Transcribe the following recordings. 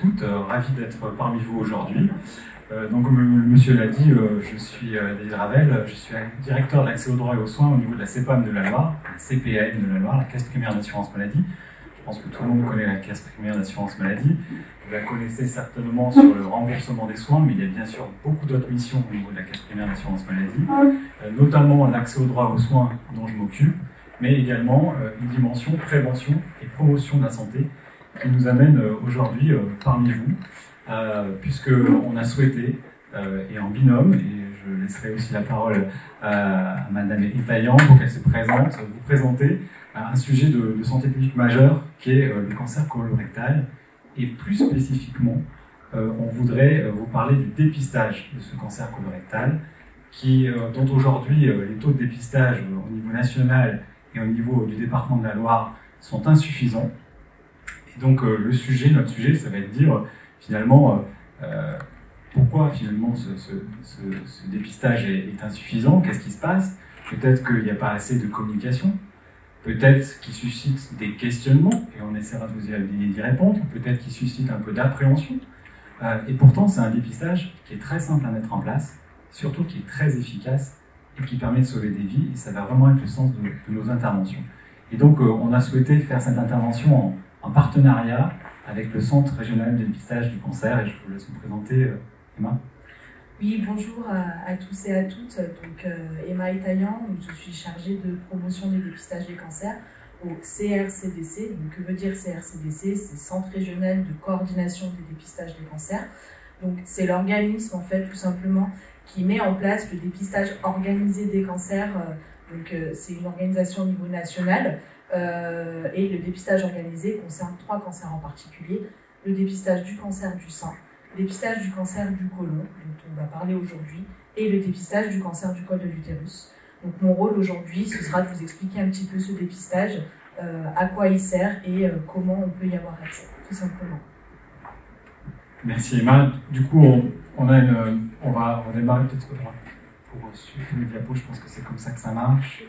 toutes, ravi d'être parmi vous aujourd'hui. Donc, comme le monsieur l'a dit, je suis David Ravel, je suis directeur de l'accès aux droits et aux soins au niveau de la CPAM de la Loire, la CPAM de la Loire, la Caisse primaire d'assurance maladie. Je pense que tout le monde connaît la Caisse primaire d'assurance maladie. Vous la connaissez certainement sur le remboursement des soins, mais il y a bien sûr beaucoup d'autres missions au niveau de la Caisse primaire d'assurance maladie, notamment l'accès aux droits et aux soins dont je m'occupe, mais également une dimension prévention et promotion de la santé qui nous amène aujourd'hui parmi vous, puisqu'on a souhaité, et en binôme, et je laisserai aussi la parole à Madame Etaillant pour qu'elle se présente, vous présenter un sujet de santé publique majeur qui est le cancer colorectal, et plus spécifiquement, on voudrait vous parler du dépistage de ce cancer colorectal, dont aujourd'hui les taux de dépistage au niveau national et au niveau du département de la Loire sont insuffisants. Et donc notre sujet, ça va être de dire finalement pourquoi finalement ce dépistage est insuffisant, qu'est-ce qui se passe, peut-être qu'il n'y a pas assez de communication, peut-être qu'il suscite des questionnements, et on essaiera de vous y répondre, peut-être qu'il suscite un peu d'appréhension, et pourtant c'est un dépistage qui est très simple à mettre en place, surtout qui est très efficace, et qui permet de sauver des vies, et ça va vraiment être le sens de nos interventions. Et donc on a souhaité faire cette intervention en partenariat avec le Centre régional de dépistage du cancer, et je vous laisse vous présenter, Emma. Oui, bonjour à tous et à toutes. Donc, Emma Etaillant, je suis chargée de promotion des dépistages des cancers au CRCDC. Donc, que veut dire CRCDC? C'est Centre régional de coordination des dépistages des cancers. Donc, c'est l'organisme, en fait, tout simplement, qui met en place le dépistage organisé des cancers. Donc, c'est une organisation au niveau national. Et le dépistage organisé concerne 3 cancers en particulier. Le dépistage du cancer du sein, le dépistage du cancer du côlon, dont on va parler aujourd'hui, et le dépistage du cancer du col de l'utérus. Donc mon rôle aujourd'hui, ce sera de vous expliquer un petit peu ce dépistage, à quoi il sert et comment on peut y avoir accès, tout simplement. Merci Emma. Du coup, on va démarrer peut-être pour suivre les diapos, je pense que c'est comme ça que ça marche.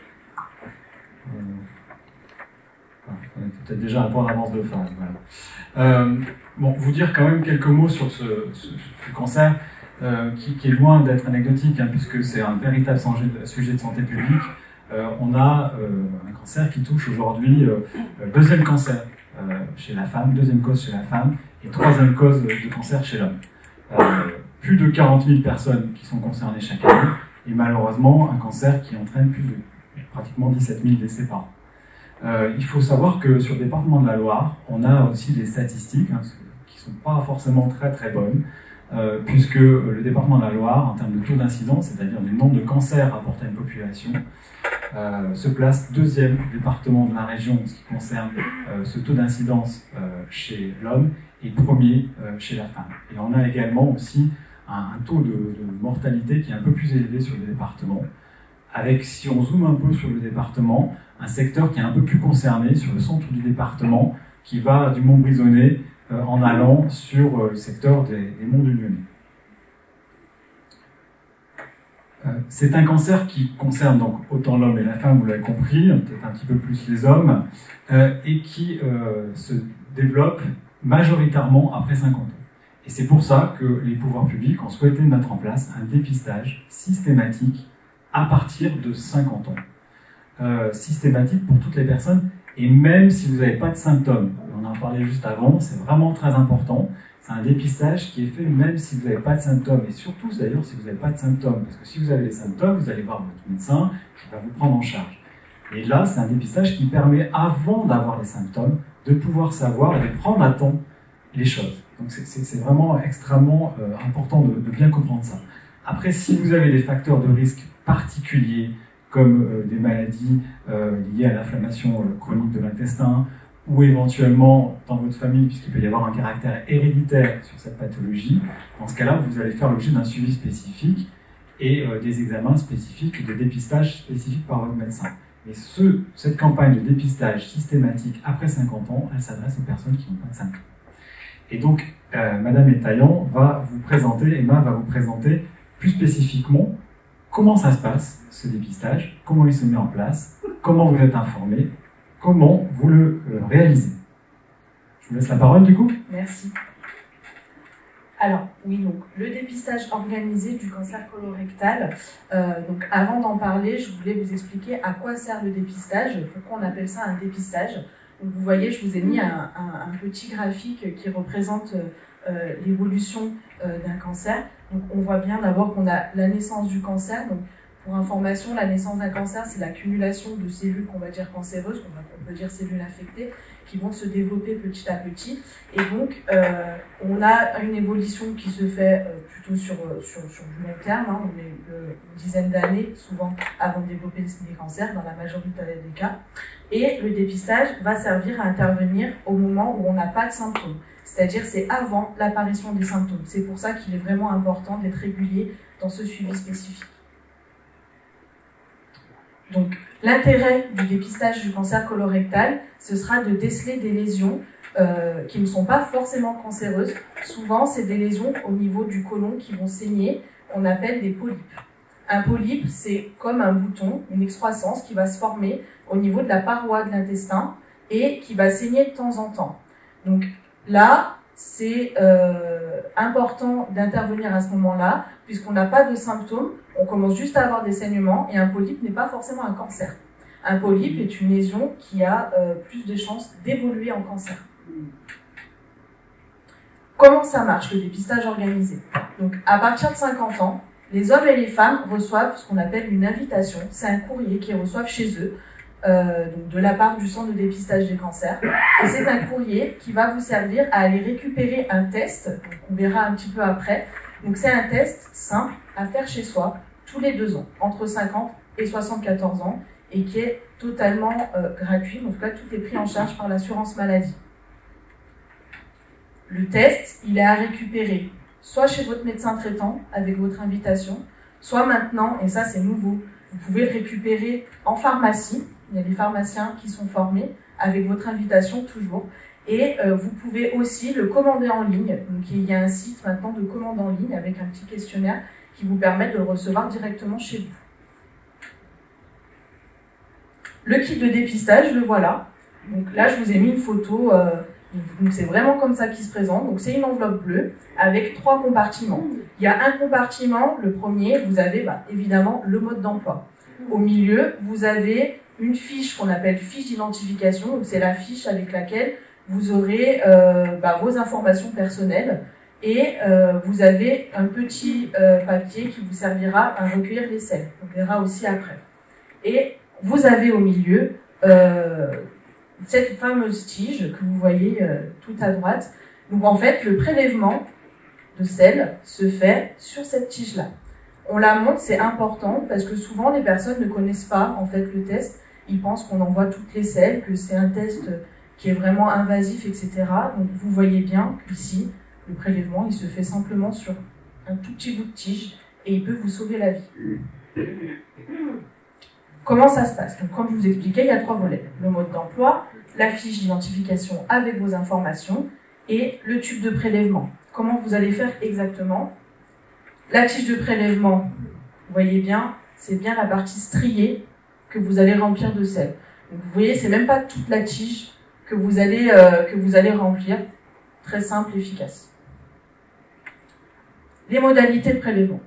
On est peut-être déjà un point d'avance de phase. Voilà. Bon, vous dire quand même quelques mots sur ce cancer qui est loin d'être anecdotique, hein, puisque c'est un véritable sujet de santé publique. On a un cancer qui touche aujourd'hui deuxième cancer chez la femme, deuxième cause chez la femme, et troisième cause de cancer chez l'homme. Plus de 40 000 personnes qui sont concernées chaque année, et malheureusement un cancer qui entraîne plus de pratiquement 17 000 décès par an. Il faut savoir que sur le département de la Loire, on a aussi des statistiques qui ne sont pas forcément très bonnes, puisque le département de la Loire, en termes de taux d'incidence, c'est-à-dire du nombre de cancers rapportés à une population, se place 2e département de la région en ce qui concerne ce taux d'incidence chez l'homme et 1er chez la femme. Et on a également aussi un taux de mortalité qui est un peu plus élevé sur le département, avec, si on zoome un peu sur le département, un secteur qui est un peu plus concerné sur le centre du département, qui va du Montbrisonnais en allant sur le secteur des monts du Lyonnais. C'est un cancer qui concerne donc autant l'homme et la femme, vous l'avez compris, peut-être un petit peu plus les hommes, et qui se développe majoritairement après 50 ans. Et c'est pour ça que les pouvoirs publics ont souhaité mettre en place un dépistage systématique à partir de 50 ans. Systématique pour toutes les personnes, et même si vous n'avez pas de symptômes. On en parlait juste avant, c'est vraiment très important. C'est un dépistage qui est fait même si vous n'avez pas de symptômes, et surtout d'ailleurs si vous n'avez pas de symptômes, parce que si vous avez des symptômes, vous allez voir votre médecin qui va vous prendre en charge. Et là, c'est un dépistage qui permet, avant d'avoir les symptômes, de pouvoir savoir et de prendre à temps les choses. Donc c'est vraiment extrêmement important de bien comprendre ça. Après, si vous avez des facteurs de risque particuliers, comme des maladies liées à l'inflammation chronique de l'intestin, ou éventuellement dans votre famille, puisqu'il peut y avoir un caractère héréditaire sur cette pathologie, dans ce cas-là, vous allez faire l'objet d'un suivi spécifique et des examens spécifiques, de dépistage spécifiques par votre médecin. Et cette campagne de dépistage systématique après 50 ans, elle s'adresse aux personnes qui n'ont pas de symptômes. Et donc, Madame Etaillant va vous présenter, Emma va vous présenter plus spécifiquement comment ça se passe, ce dépistage, comment il se met en place, comment vous êtes informé, comment vous le réalisez. Je vous laisse la parole du coup. Merci. Alors, oui, donc le dépistage organisé du cancer colorectal. Donc, avant d'en parler, je voulais vous expliquer à quoi sert le dépistage, pourquoi on appelle ça un dépistage. Donc, vous voyez, je vous ai mis un petit graphique qui représente l'évolution d'un cancer. Donc, on voit bien d'abord qu'on a la naissance du cancer. Donc, pour information, la naissance d'un cancer, c'est l'accumulation de cellules qu'on va dire cancéreuses, qu'on peut dire cellules infectées, qui vont se développer petit à petit. Et donc, on a une évolution qui se fait plutôt sur du long terme. Hein. On est une dizaine d'années, souvent, avant de développer des cancers, dans la majorité des cas. Et le dépistage va servir à intervenir au moment où on n'a pas de symptômes. C'est-à-dire, c'est avant l'apparition des symptômes. C'est pour ça qu'il est vraiment important d'être régulier dans ce suivi spécifique. Donc, l'intérêt du dépistage du cancer colorectal, ce sera de déceler des lésions qui ne sont pas forcément cancéreuses. Souvent, c'est des lésions au niveau du côlon qui vont saigner, qu'on appelle des polypes. Un polype, c'est comme un bouton, une excroissance qui va se former au niveau de la paroi de l'intestin et qui va saigner de temps en temps. Donc là, c'est important d'intervenir à ce moment-là, puisqu'on n'a pas de symptômes, on commence juste à avoir des saignements, et un polype n'est pas forcément un cancer. Un polype est une lésion qui a plus de chances d'évoluer en cancer. Comment ça marche, le dépistage organisé? Donc, à partir de 50 ans, les hommes et les femmes reçoivent ce qu'on appelle une invitation. C'est un courrier qu'ils reçoivent chez eux, donc de la part du centre de dépistage des cancers. Et c'est un courrier qui va vous servir à aller récupérer un test, donc on verra un petit peu après. Donc c'est un test simple à faire chez soi tous les 2 ans, entre 50 et 74 ans, et qui est totalement gratuit. En tout cas, tout est pris en charge par l'assurance maladie. Le test, il est à récupérer soit chez votre médecin traitant avec votre invitation, soit maintenant, et ça c'est nouveau, vous pouvez le récupérer en pharmacie. Il y a des pharmaciens qui sont formés avec votre invitation toujours. Et vous pouvez aussi le commander en ligne. Donc il y a un site maintenant de commande en ligne avec un petit questionnaire qui vous permet de le recevoir directement chez vous. Le kit de dépistage, le voilà. Donc là, je vous ai mis une photo. Donc c'est vraiment comme ça qu'il se présente. Donc c'est une enveloppe bleue avec 3 compartiments. Il y a un compartiment, le premier, vous avez évidemment le mode d'emploi. Au milieu, vous avez une fiche qu'on appelle fiche d'identification. Donc c'est la fiche avec laquelle vous aurez vos informations personnelles et vous avez un petit papier qui vous servira à recueillir les selles. On verra aussi après. Et vous avez au milieu cette fameuse tige que vous voyez tout à droite. Donc en fait, le prélèvement de selles se fait sur cette tige-là. On la montre, c'est important parce que souvent les personnes ne connaissent pas en fait le test. Ils pensent qu'on envoie toutes les selles, que c'est un test qui est vraiment invasif, etc. Donc vous voyez bien qu'ici, le prélèvement, il se fait simplement sur un tout petit bout de tige et il peut vous sauver la vie. Comment ça se passe? Donc, comme je vous expliquais, il y a 3 volets. Le mode d'emploi, la fiche d'identification avec vos informations et le tube de prélèvement. Comment vous allez faire exactement? La tige de prélèvement, vous voyez bien, c'est bien la partie striée que vous allez remplir de sel. Donc, vous voyez, c'est même pas toute la tige que vous allez remplir. Très simple et efficace. Les modalités de prélèvement.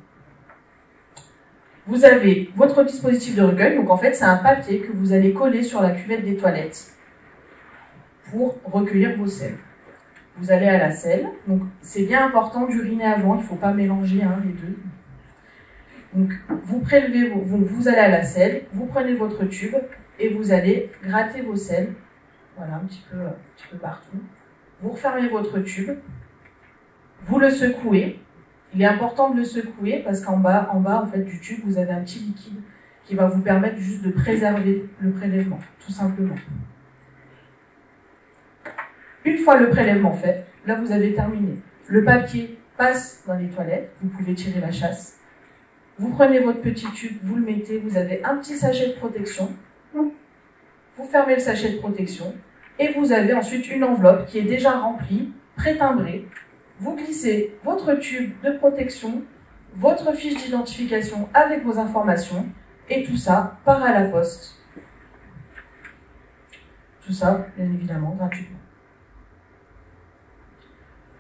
Vous avez votre dispositif de recueil, donc en fait c'est un papier que vous allez coller sur la cuvette des toilettes pour recueillir vos selles. Vous allez à la selle, donc c'est bien important d'uriner avant, il ne faut pas mélanger les deux. Donc vous prélevez, vous allez à la selle, vous prenez votre tube et vous allez gratter vos selles, voilà un petit peu partout. Vous refermez votre tube, vous le secouez. Il est important de le secouer parce qu'en bas en fait, du tube, vous avez un petit liquide qui va vous permettre juste de préserver le prélèvement, tout simplement. Une fois le prélèvement fait, là vous avez terminé. Le papier passe dans les toilettes, vous pouvez tirer la chasse. Vous prenez votre petit tube, vous le mettez, vous avez un petit sachet de protection. Vous fermez le sachet de protection et vous avez ensuite une enveloppe qui est déjà remplie, pré-timbrée. Vous glissez votre tube de protection, votre fiche d'identification avec vos informations, et tout ça part à la poste. Tout ça, bien évidemment, gratuitement.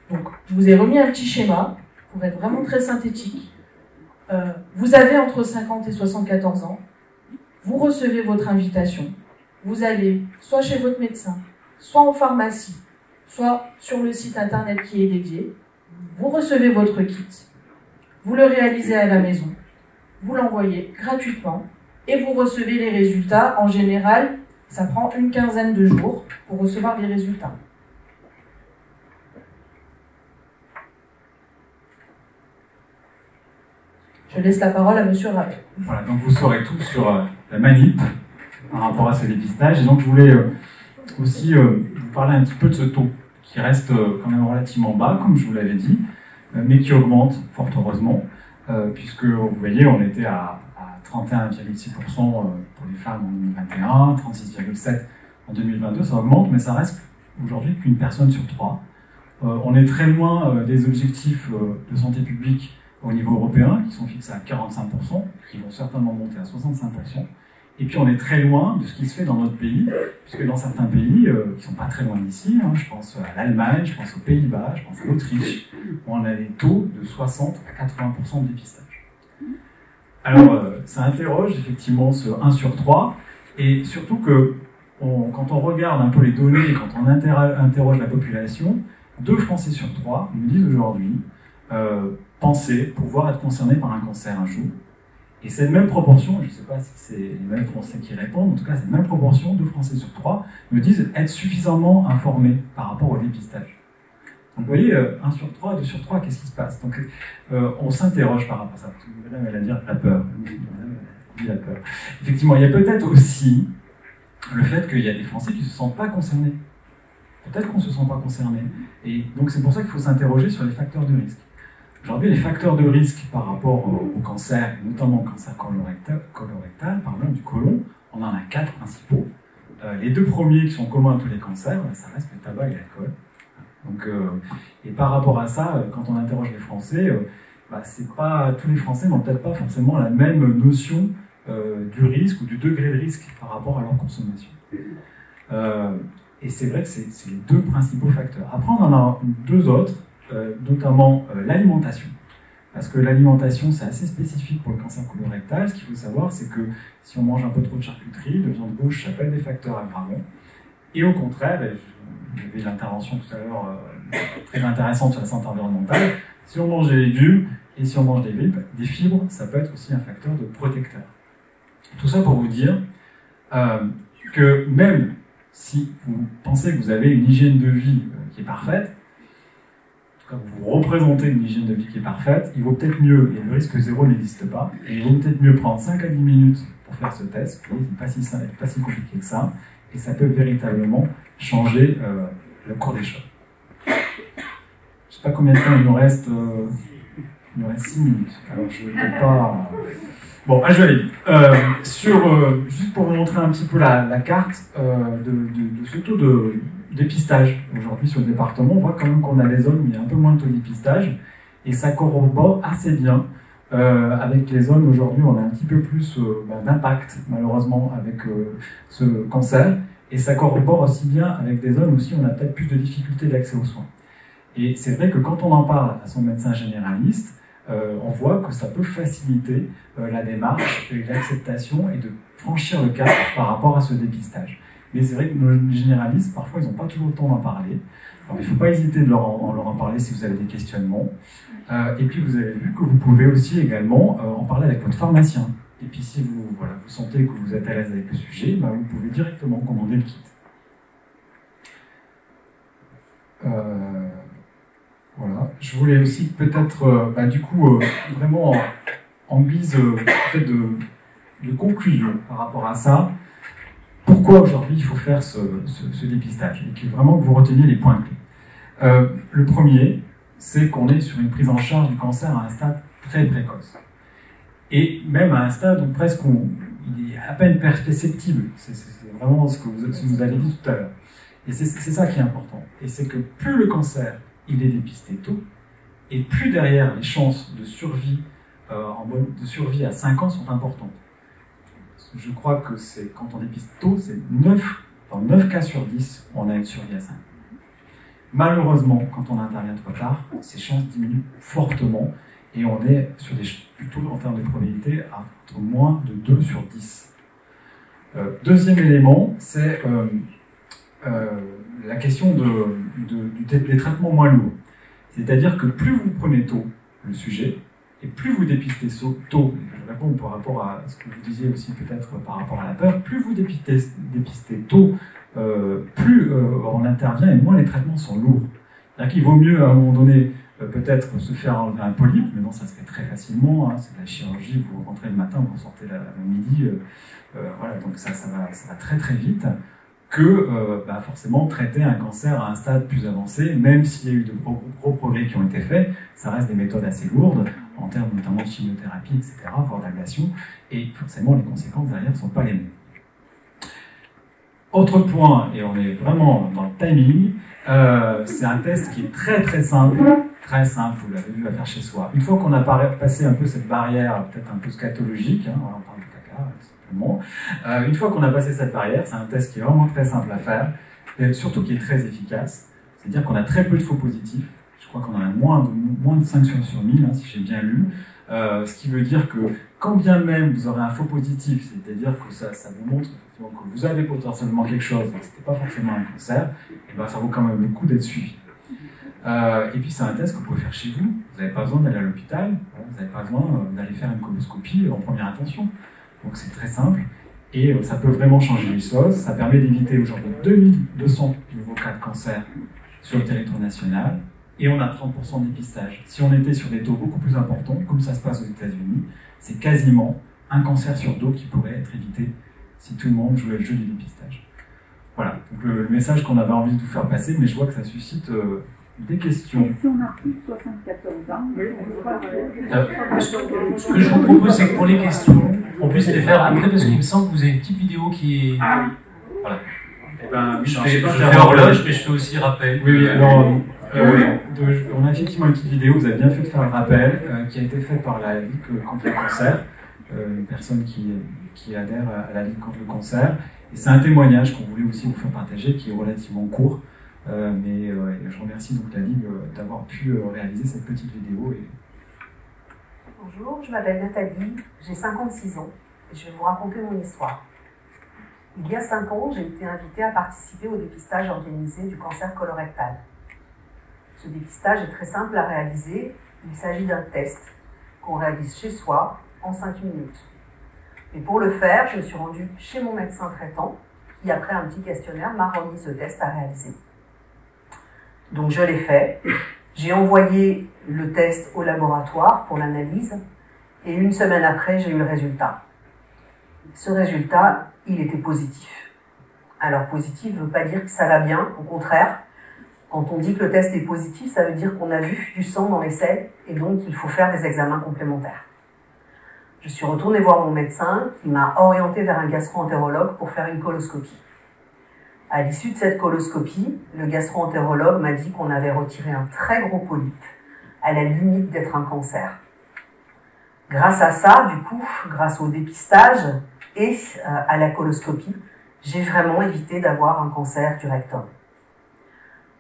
Donc, je vous ai remis un petit schéma pour être vraiment très synthétique. Vous avez entre 50 et 74 ans, vous recevez votre invitation, vous allez soit chez votre médecin, soit en pharmacie, soit sur le site internet qui est dédié, vous recevez votre kit, vous le réalisez à la maison, vous l'envoyez gratuitement et vous recevez les résultats. En général, ça prend une quinzaine de jours pour recevoir les résultats. Je laisse la parole à Monsieur Ravel. Voilà, donc vous saurez tout sur la manip par rapport à ce dépistage. Et donc je voulais aussi vous parler un petit peu de ce taux qui reste quand même relativement bas, comme je vous l'avais dit, mais qui augmente fort heureusement, puisque vous voyez, on était à 31,6% pour les femmes en 2021, 36,7% en 2022, ça augmente, mais ça reste aujourd'hui qu'une personne sur 3. On est très loin des objectifs de santé publique au niveau européen, qui sont fixés à 45%, qui vont certainement monter à 65%. Et puis on est très loin de ce qui se fait dans notre pays, puisque dans certains pays qui ne sont pas très loin d'ici, je pense à l'Allemagne, je pense aux Pays-Bas, je pense à l'Autriche, où on a des taux de 60 à 80% de dépistage. Alors ça interroge effectivement ce 1 sur 3, et surtout que quand on regarde un peu les données, quand on interroge la population, 2 Français sur 3 nous disent aujourd'hui penser pouvoir être concernés par un cancer un jour. Et cette même proportion, je ne sais pas si c'est les mêmes Français qui répondent, en tout cas cette même proportion, 2 Français sur 3 me disent être suffisamment informés par rapport au dépistage. Donc vous voyez, 1 sur 3, 2 sur 3, qu'est-ce qui se passe? Donc on s'interroge par rapport à ça. Madame, elle a dit la peur. La peur. Effectivement, il y a peut-être aussi le fait qu'il y a des Français qui ne se sentent pas concernés. Peut-être qu'on ne se sent pas concerné. Et donc c'est pour ça qu'il faut s'interroger sur les facteurs de risque. Aujourd'hui, les facteurs de risque par rapport au cancer, notamment au cancer colorectal, du côlon, on en a 4 principaux. Les 2 premiers qui sont communs à tous les cancers, ça reste le tabac et l'alcool. Donc, et par rapport à ça, quand on interroge les Français, c'est pas, tous les Français n'ont peut-être pas forcément la même notion du risque ou du degré de risque par rapport à leur consommation. Et c'est vrai que c'est les 2 principaux facteurs. Après, on en a 2 autres. Notamment l'alimentation. Parce que l'alimentation, c'est assez spécifique pour le cancer colorectal. Ce qu'il faut savoir, c'est que si on mange un peu trop de charcuterie, de viande rouge, ça peut être des facteurs aggravants. Et au contraire, j'avais l'intervention tout à l'heure très intéressante sur la santé environnementale, si on mange des légumes et si on mange des fibres, ça peut être aussi un facteur de protecteur. Tout ça pour vous dire que même si vous pensez que vous avez une hygiène de vie qui est parfaite, quand vous représentez une hygiène de vie qui est parfaite, il vaut peut-être mieux, et le risque zéro n'existe pas, et il vaut peut-être mieux prendre 5 à 10 minutes pour faire ce test, c'est pas si compliqué que ça, et ça peut véritablement changer le cours des choses. Je ne sais pas combien de temps il nous reste, 6 minutes, alors je ne peux pas... Bon, je vais aller juste pour vous montrer un petit peu la carte de ce taux de dépistage. Aujourd'hui, sur le département, on voit quand même qu'on a des zones où il y a un peu moins de taux de dépistage, et ça corrobore assez bien avec les zones aujourd'hui où on a un petit peu plus d'impact, malheureusement, avec ce cancer, et ça corrobore aussi bien avec des zones aussi où on a peut-être plus de difficultés d'accès aux soins. Et c'est vrai que quand on en parle à son médecin généraliste, on voit que ça peut faciliter la démarche et l'acceptation et de franchir le cap par rapport à ce dépistage. Mais c'est vrai que nos généralistes, parfois, ils n'ont pas toujours le temps d'en parler. Alors, il ne faut pas hésiter de leur en parler si vous avez des questionnements. Et puis, vous avez vu que vous pouvez aussi également en parler avec votre pharmacien. Et puis, si vous sentez que vous êtes à l'aise avec le sujet, vous pouvez directement commander le kit. Voilà. Je voulais aussi peut-être, vraiment en guise peut-être de conclusion par rapport à ça, pourquoi aujourd'hui il faut faire ce dépistage, et que vraiment que vous reteniez les points clés. Le premier, c'est qu'on est sur une prise en charge du cancer à un stade très précoce. Et même à un stade où presque il est à peine perceptible. C'est vraiment ce que vous avez dit tout à l'heure. Et c'est ça qui est important. Et c'est que plus le cancer il est dépisté tôt, et plus derrière les chances de survie, à 5 ans sont importantes. Je crois que quand on dépiste tôt, c'est 9 cas sur 10, on a une survie à 5 ans. Malheureusement, quand on intervient trop tard, ces chances diminuent fortement et on est sur des plutôt en termes de probabilité entre moins de 2 sur 10. Deuxième élément, c'est la question des traitements moins lourds. C'est-à-dire que plus vous prenez tôt le sujet, et plus vous dépistez tôt, je réponds par rapport à ce que vous disiez aussi peut-être par rapport à la peur, plus vous dépistez tôt, plus on intervient et moins les traitements sont lourds. C'est-à-dire qu'il vaut mieux à un moment donné peut-être se faire enlever un polype, mais non, ça se fait très facilement, hein, c'est de la chirurgie, vous rentrez le matin, vous sortez le midi, voilà, donc ça va très très vite, que forcément traiter un cancer à un stade plus avancé, même s'il y a eu de gros progrès qui ont été faits, ça reste des méthodes assez lourdes, en termes notamment de chimiothérapie, etc., voire d'ablation, et forcément les conséquences derrière ne sont pas les mêmes. Autre point, et on est vraiment dans le timing, c'est un test qui est très très simple, vous l'avez vu à faire chez soi. Une fois qu'on a passé un peu cette barrière, peut-être un peu scatologique, hein, on parle de caca, simplement, une fois qu'on a passé cette barrière, c'est un test qui est vraiment très simple à faire, et surtout qui est très efficace, c'est-à-dire qu'on a très peu de faux positifs, je crois qu'on en a moins de 5 sur 1000, hein, si j'ai bien lu, ce qui veut dire que quand bien même vous aurez un faux positif, c'est-à-dire que ça vous montre que vous avez potentiellement quelque chose, et que ce n'était pas forcément un cancer, et ben ça vaut quand même le coup d'être suivi. Et puis c'est un test que vous pouvez faire chez vous, vous n'avez pas besoin d'aller à l'hôpital, vous n'avez pas besoin d'aller faire une coloscopie en première intention. Donc c'est très simple, et ça peut vraiment changer les choses, ça permet d'éviter aujourd'hui 2200 nouveaux cas de cancer sur le territoire national, et on a 30% de dépistage. Si on était sur des taux beaucoup plus importants, comme ça se passe aux États-Unis, c'est quasiment un cancer sur deux qui pourrait être évité si tout le monde jouait le jeu du dépistage. Voilà, donc le message qu'on avait envie de vous faire passer, mais je vois que ça suscite des questions. Et si on a plus de 74 ans, ce que je vous propose, c'est que pour les questions, on puisse les faire après, parce qu'il me semble que vous avez une petite vidéo qui est... Voilà. Eh ben, je fais horloge, mais je fais aussi rappel. Oui, alors... on a effectivement une petite vidéo, vous avez bien fait de faire le rappel, qui a été faite par la Ligue contre le cancer, une personne qui adhère à la Ligue contre le cancer. Et c'est un témoignage qu'on voulait aussi vous faire partager, qui est relativement court, mais je remercie donc la Ligue d'avoir pu réaliser cette petite vidéo. Bonjour, je m'appelle Nathalie, j'ai 56 ans et je vais vous raconter mon histoire. Il y a 5 ans, j'ai été invitée à participer au dépistage organisé du cancer colorectal. Ce dépistage est très simple à réaliser. Il s'agit d'un test qu'on réalise chez soi en 5 minutes. Et pour le faire, je me suis rendue chez mon médecin traitant qui, après un petit questionnaire, m'a remis ce test à réaliser. Donc je l'ai fait. J'ai envoyé le test au laboratoire pour l'analyse et une semaine après, j'ai eu le résultat. Ce résultat, il était positif. Alors positif ne veut pas dire que ça va bien, au contraire. Quand on dit que le test est positif, ça veut dire qu'on a vu du sang dans les selles et donc il faut faire des examens complémentaires. Je suis retournée voir mon médecin qui m'a orientée vers un gastro-entérologue pour faire une coloscopie. À l'issue de cette coloscopie, le gastro-entérologue m'a dit qu'on avait retiré un très gros polype, à la limite d'être un cancer. Grâce à ça, du coup, grâce au dépistage et à la coloscopie, j'ai vraiment évité d'avoir un cancer du rectum.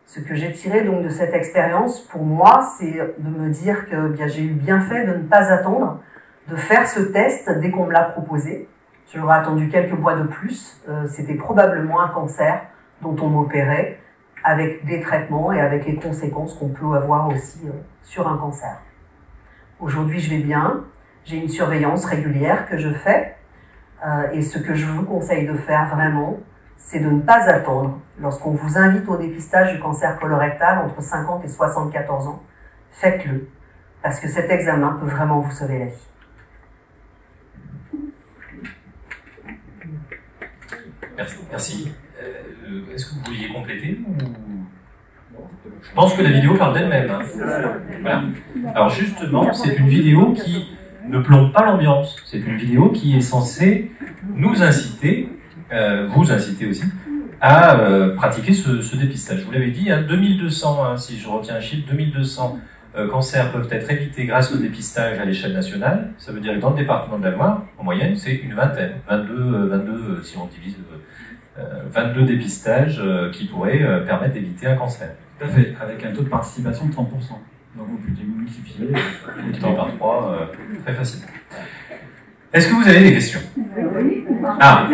Ce que j'ai tiré donc de cette expérience, pour moi, c'est de me dire que j'ai eu bien fait de ne pas attendre, de faire ce test dès qu'on me l'a proposé. J'aurais attendu quelques mois de plus, c'était probablement un cancer dont on m'opérait, avec des traitements et avec les conséquences qu'on peut avoir aussi sur un cancer. Aujourd'hui, je vais bien, j'ai une surveillance régulière que je fais, et ce que je vous conseille de faire vraiment, c'est de ne pas attendre. Lorsqu'on vous invite au dépistage du cancer colorectal entre 50 et 74 ans, faites-le, parce que cet examen peut vraiment vous sauver la vie. Merci. Est-ce que vous vouliez compléter ou... Je pense que la vidéo parle d'elle-même. Hein. Voilà. Alors justement, c'est une vidéo qui ne plombe pas l'ambiance. C'est une vidéo qui est censée nous inciter, vous inciter aussi, à pratiquer ce dépistage. Je vous l'avais dit, hein, 2200, hein, si je retiens un chiffre, 2200 cancers peuvent être évités grâce au dépistage à l'échelle nationale. Ça veut dire que dans le département de la Loire, en moyenne, c'est une vingtaine. 22 si on divise, 22 dépistages qui pourraient permettre d'éviter un cancer. Tout à fait, avec un taux de participation de 30%. Donc vous pouvez multiplier par 3 très facilement. Est-ce que vous avez des questions? Ah,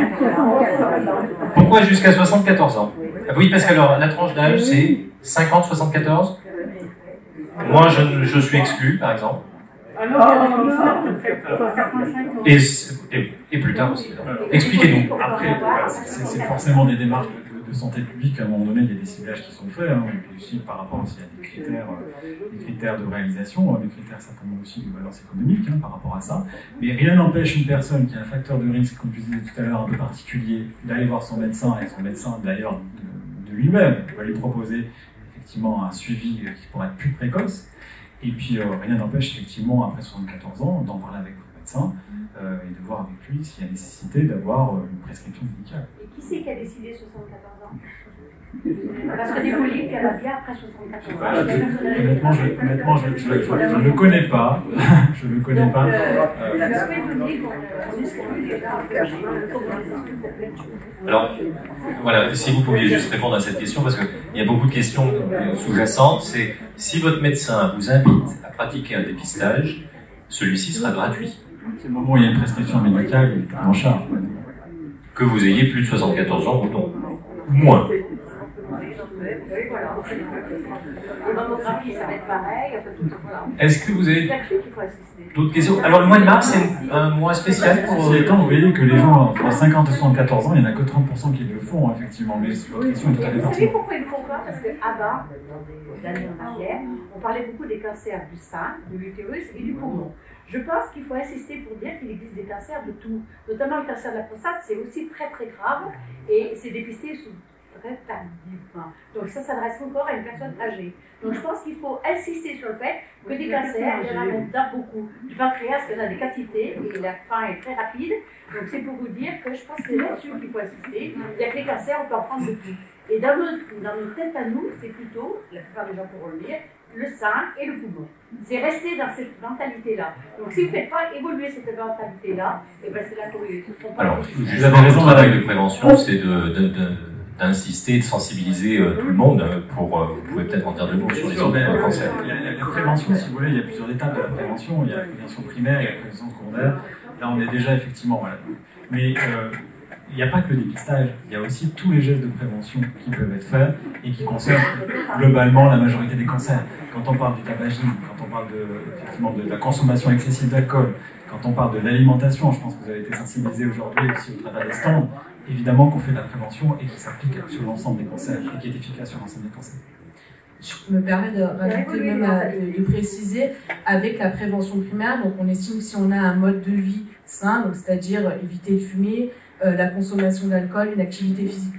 pourquoi jusqu'à 74 ans? Ah oui, parce que alors, la tranche d'âge, c'est 50-74. Moi, je suis exclu, par exemple. Et plus tard aussi. Expliquez-nous. Après, c'est forcément des démarches de santé publique. À un moment donné, il y a des ciblages qui sont faits, hein, et puis aussi par rapport aussi à des critères de réalisation, des critères certainement aussi de balance économique par rapport à ça. Mais rien n'empêche une personne qui a un facteur de risque, comme je disais tout à l'heure, un peu particulier, d'aller voir son médecin, et son médecin d'ailleurs de lui-même va lui proposer effectivement un suivi qui pourrait être plus précoce. Et puis rien n'empêche effectivement après 74 ans d'en parler avec votre médecin et de voir avec lui s'il y a nécessité d'avoir une prescription médicale. Et qui c'est qui a décidé 74 ans? Parce que des polypes, il y en a bien après 74 ans. Honnêtement, je ne le connais pas. Je ne le connais pas. Alors, voilà, si vous pouviez juste répondre à cette question, parce qu'il y a beaucoup de questions sous-jacentes, c'est si votre médecin vous invite à pratiquer un dépistage, celui-ci sera gratuit. C'est le moment où il y a une prescription médicale, il est en charge. Que vous ayez plus de 74 ans ou non. Moins. Est-ce que vous avez d'autres questions? Alors le mois de mars, c'est un mois spécial pour... Ceci étant, vous voyez que les gens entre 50 et 74 ans, il n'y en a que 30% qui le font, effectivement. Mais votre question est tout à fait Vous savez pertinente. pourquoi ils ne le font pas? Parce qu'avant, dans les années en arrière, on parlait beaucoup des cancers du sein, de l'utérus et du poumon. Je pense qu'il faut insister pour dire qu'il existe des cancers de tout, notamment le cancer de la prostate, c'est aussi très très grave et c'est dépisté très tardivement. Donc ça s'adresse encore à une personne âgée. Donc je pense qu'il faut insister sur le fait que des cancers, il y en a maintenant beaucoup. Du pancréas, il y en a des quantités et la fin est très rapide. Donc c'est pour vous dire que je pense que c'est là-dessus qu'il faut insister. Il y a que les cancers, on peut en prendre de tout. Et dans notre tête à nous, c'est plutôt, la plupart des gens pourront le dire, le sein et le poumon. C'est rester dans cette mentalité-là. Donc si vous ne faites pas évoluer cette mentalité-là, et ben c'est là qu'on ne se trompe pas. Alors, vous avez raison, le travail de prévention, c'est d'insister, de sensibiliser tout le monde pour, vous pouvez peut-être en dire deux mots sur les autres cancers. La prévention, si vous voulez, il y a plusieurs étapes de la prévention. Il y a la prévention primaire, il y a la prévention secondaire. Là, on est déjà effectivement, voilà. Mais il n'y a pas que le dépistage, il y a aussi tous les gestes de prévention qui peuvent être faits et qui concernent globalement la majorité des cancers. Quand on parle du tabagisme, quand on parle effectivement de la consommation excessive d'alcool, quand on parle de l'alimentation, je pense que vous avez été sensibilisés aujourd'hui aussi au travers des stands, évidemment qu'on fait de la prévention et qui s'applique sur l'ensemble des cancers et qui est efficace sur l'ensemble des cancers. Je me permets de rajouter même de préciser avec la prévention primaire, donc on estime que si on a un mode de vie sain, c'est-à-dire éviter de fumer, la consommation d'alcool, une activité physique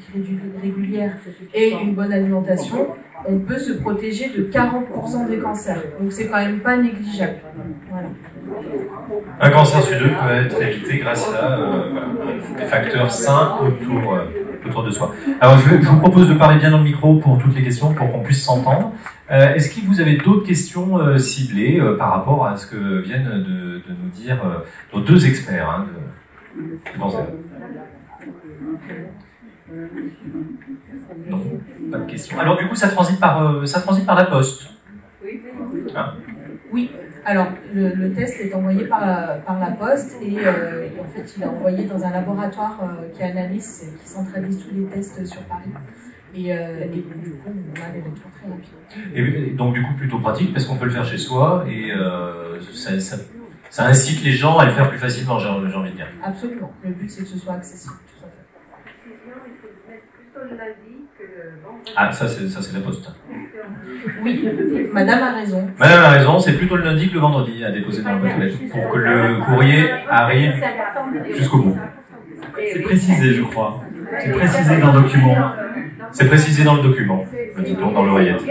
régulière et une bonne alimentation, on peut se protéger de 40% des cancers. Donc c'est quand même pas négligeable. Voilà. Un cancer sur deux peut être évité grâce à des facteurs sains autour de soi. Alors je vous propose de parler bien dans le micro pour toutes les questions, pour qu'on puisse s'entendre. Est-ce que vous avez d'autres questions ciblées par rapport à ce que viennent de nous dire nos deux experts Non, pas de questions. Alors du coup, ça transite par la poste. Hein? Oui. Alors, le test est envoyé par la poste et en fait, il est envoyé dans un laboratoire qui analyse, qui centralise tous les tests sur Paris. Et du coup, on a des retours très rapides. Et donc, du coup, plutôt pratique parce qu'on peut le faire chez soi et ça incite les gens à le faire plus facilement, j'ai envie de dire. Absolument. Le but, c'est que ce soit accessible. Ah, ça c'est la poste. Oui, madame a raison. Madame a raison, c'est plutôt le lundi que le vendredi à déposer dans la boîte aux lettres pour que le courrier arrive jusqu'au bout. C'est précisé, je crois. C'est précisé dans le document. C'est précisé dans le document, me dit-on dans l'oreillette.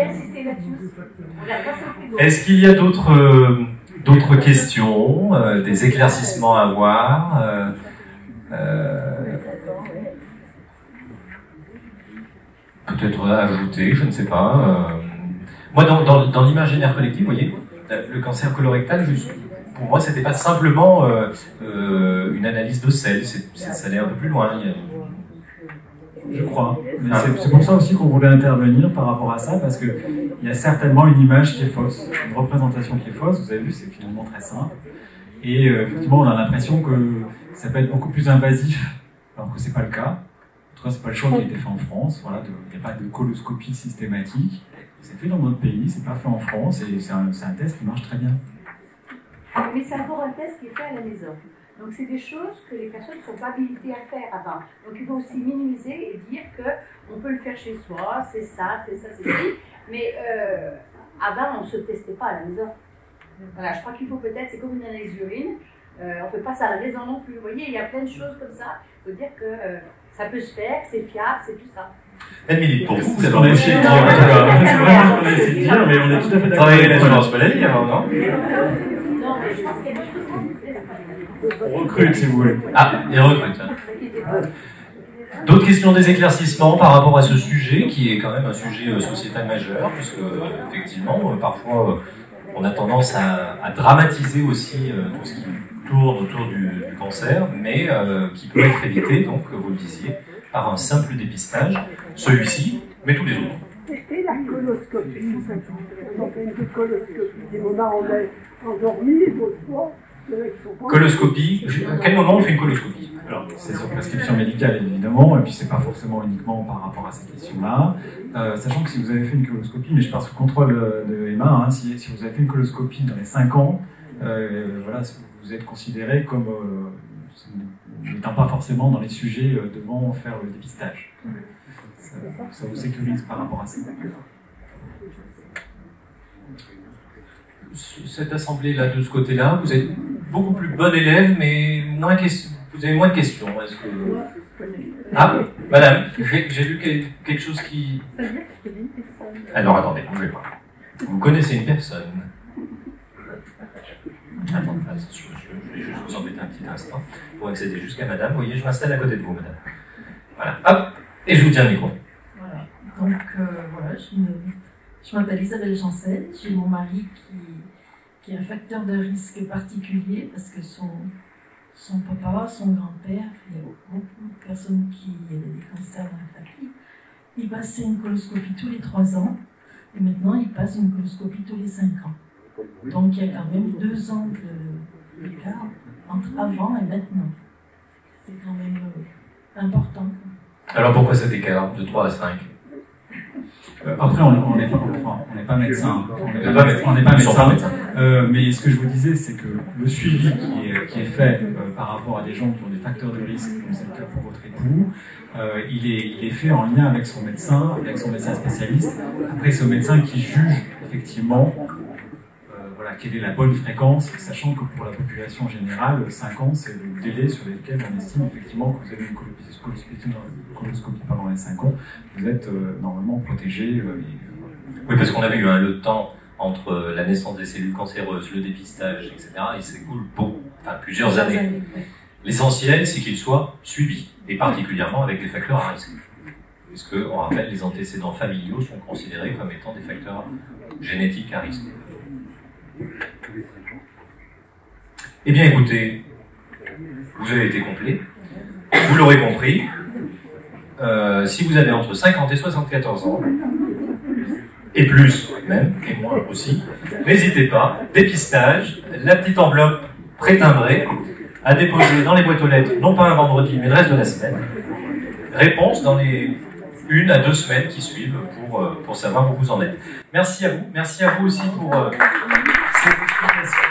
Est-ce qu'il y a d'autres questions, des éclaircissements à avoir peut-être ajouter, je ne sais pas. Moi, dans l'imaginaire collectif, vous voyez, le cancer colorectal, pour moi, c'était pas simplement une analyse de sel, ça allait un peu plus loin. Je crois. Mais c'est pour ça aussi qu'on voulait intervenir par rapport à ça, parce qu'il y a certainement une image qui est fausse, une représentation qui est fausse. Vous avez vu, c'est finalement très simple. Et effectivement, on a l'impression que ça peut être beaucoup plus invasif, alors que c'est pas le cas. En tout cas, c'est pas le choix qui a été fait en France. Voilà, il n'y a pas de coloscopie systématique. C'est fait dans notre pays, c'est pas fait en France, et c'est un test qui marche très bien. Mais c'est encore un test qui est fait à la maison. Donc c'est des choses que les personnes ne sont pas habilitées à faire avant. Donc il faut aussi minimiser et dire qu'on peut le faire chez soi, c'est ça, c'est ça, c'est ça. Mais avant, on ne se testait pas à la maison. Voilà, je crois qu'il faut peut-être, c'est comme une analyse d'urine, on ne fait pas ça à la maison non plus. Vous voyez, il y a plein de choses comme ça. Il faut dire que ça peut se faire, que c'est fiable, c'est tout ça. Une minute pour vous, C'est ce qu'on a essayé de dire, c'est vraiment ce qu'on a essayé de dire, mais on est tout à fait d'accord. Travailler l'assurance maladie avant, non? Non, mais je pense qu'il y a des choses On recrute si vous voulez. Ah, il recrute. D'autres questions, des éclaircissements par rapport à ce sujet, qui est quand même un sujet sociétal majeur, puisque effectivement, parfois, on a tendance à dramatiser aussi tout ce qui tourne autour du cancer, mais qui peut être évité, donc, vous le disiez, par un simple dépistage, celui-ci, mais tous les autres. Et la coloscopie, on fait une coloscopie, des moments où on est endormi, d'autres fois. Coloscopie, à quel moment on fait une coloscopie? Alors, c'est sur prescription médicale évidemment, et puis c'est pas forcément uniquement par rapport à cette question-là. Sachant que si vous avez fait une coloscopie, mais je pars sous contrôle de Emma, hein, si vous avez fait une coloscopie dans les 5 ans, voilà, vous êtes considéré comme n'étant pas forcément dans les sujets devant faire le dépistage. Ça vous sécurise par rapport à ça. Cette assemblée-là, de ce côté-là, vous êtes beaucoup plus bon élève, mais vous avez moins de questions. Est-ce que... Ah, madame, j'ai lu quelque chose qui... Alors, attendez, bougez pas. Vous connaissez une personne. Attendez, je vais juste vous embêter un petit instant pour accéder jusqu'à madame. Vous voyez, je m'installe à côté de vous, madame. Voilà, hop, et je vous tiens le micro. Voilà, donc voilà, je m'appelle Isabelle Chancel, j'ai mon mari qui est un facteur de risque particulier parce que son papa, son grand-père, il y a beaucoup de personnes qui ont des cancers dans la famille. Il passait une coloscopie tous les 3 ans et maintenant il passe une coloscopie tous les 5 ans. Donc il y a quand même 2 ans d'écart entre avant et maintenant. C'est quand même important. Alors pourquoi cet écart de 3 à 5? Après, on n'est pas médecin. On n'est pas médecin. Mais ce que je vous disais, c'est que le suivi qui est fait par rapport à des gens qui ont des facteurs de risque, comme c'est le cas pour votre époux, il est fait en lien avec son médecin spécialiste. Après, c'est au médecin qui juge effectivement voilà, quelle est la bonne fréquence, sachant que pour la population générale, 5 ans, c'est le délai sur lequel on estime effectivement que vous avez une coloscopie pendant les 5 ans, vous êtes normalement protégé. Oui, parce qu'on avait eu le temps entre la naissance des cellules cancéreuses, le dépistage, etc. Il s'écoule plusieurs années. L'essentiel, c'est qu'il soit suivi, et particulièrement avec des facteurs à risque. Puisque, on rappelle, les antécédents familiaux sont considérés comme étant des facteurs génétiques à risque. Eh bien écoutez, vous avez été complet, vous l'aurez compris, si vous avez entre 50 et 74 ans, et plus même, et moins aussi, n'hésitez pas, dépistage, la petite enveloppe pré-timbrée, à déposer dans les boîtes aux lettres, non pas un vendredi, mais le reste de la semaine. Réponse dans les 1 à 2 semaines qui suivent pour savoir où vous en êtes. Merci à vous aussi pour cette explication.